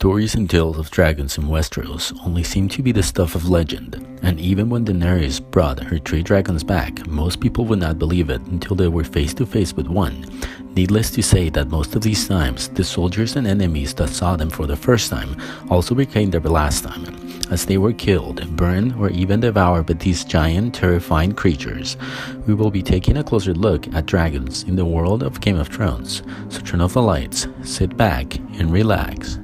Stories and tales of dragons in Westeros only seem to be the stuff of legend, and even when Daenerys brought her 3 dragons back, most people would not believe it until they were face to face with one. Needless to say that most of these times, the soldiers and enemies that saw them for the first time also became their last time, as they were killed, burned, or even devoured by these giant, terrifying creatures. We will be taking a closer look at dragons in the world of Game of Thrones, so turn off the lights, sit back, and relax.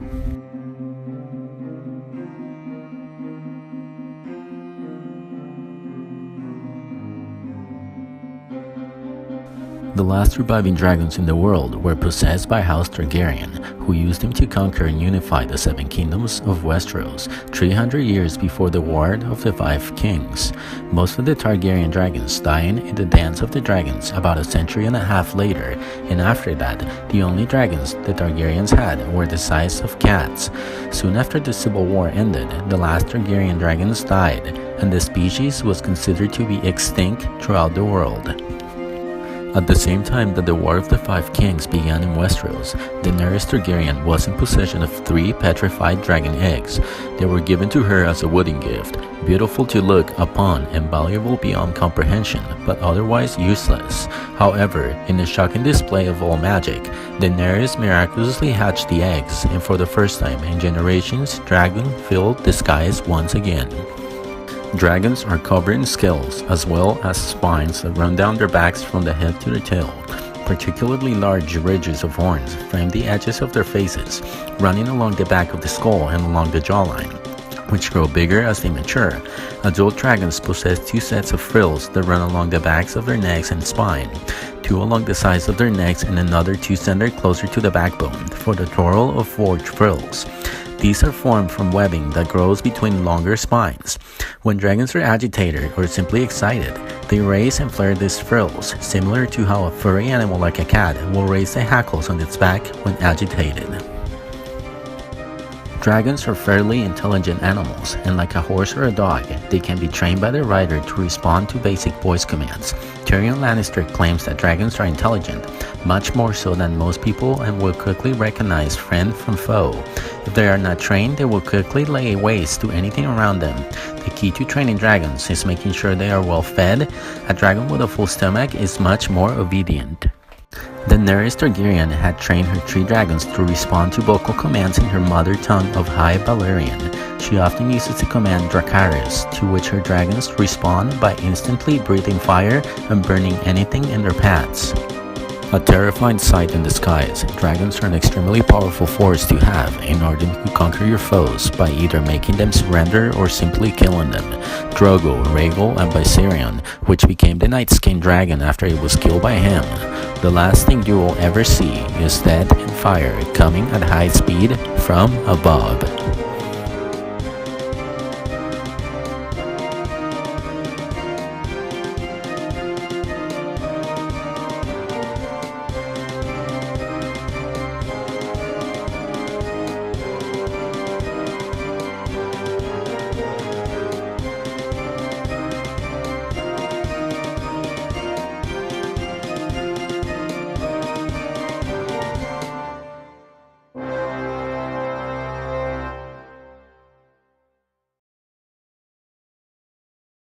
The last surviving dragons in the world were possessed by House Targaryen, who used them to conquer and unify the 7 kingdoms of Westeros 300 years before the War of the 5 Kings. Most of the Targaryen dragons died in the Dance of the Dragons about a century and a half later, and after that, the only dragons the Targaryens had were the size of cats. Soon after the Civil War ended, the last Targaryen dragons died, and the species was considered to be extinct throughout the world. At the same time that the War of the 5 Kings began in Westeros, Daenerys Targaryen was in possession of 3 petrified dragon eggs. They were given to her as a wedding gift, beautiful to look upon and valuable beyond comprehension, but otherwise useless. However, in a shocking display of all magic, Daenerys miraculously hatched the eggs, and for the first time in generations, dragon filled the skies once again. Dragons are covered in scales, as well as spines that run down their backs from the head to the tail. Particularly large ridges of horns frame the edges of their faces, running along the back of the skull and along the jawline, which grow bigger as they mature. Adult dragons possess 2 sets of frills that run along the backs of their necks and spine, 2 along the sides of their necks and another 2 centered closer to the backbone, for the total of 4 frills. These are formed from webbing that grows between longer spines. When dragons are agitated or simply excited, they raise and flare these frills, similar to how a furry animal like a cat will raise the hackles on its back when agitated. Dragons are fairly intelligent animals, and like a horse or a dog, they can be trained by their rider to respond to basic voice commands. Tyrion Lannister claims that dragons are intelligent, much more so than most people, and will quickly recognize friend from foe. If they are not trained, they will quickly lay waste to anything around them. The key to training dragons is making sure they are well fed. A dragon with a full stomach is much more obedient. Daenerys Targaryen had trained her 3 dragons to respond to vocal commands in her mother tongue of High Valyrian. She often uses the command Dracarys, to which her dragons respond by instantly breathing fire and burning anything in their paths. A terrifying sight in the skies, dragons are an extremely powerful force to have in order to conquer your foes by either making them surrender or simply killing them. Drogo, Rhaegal, and Viserion, which became the Night Skin Dragon after it was killed by him. The last thing you will ever see is death and fire coming at high speed from above.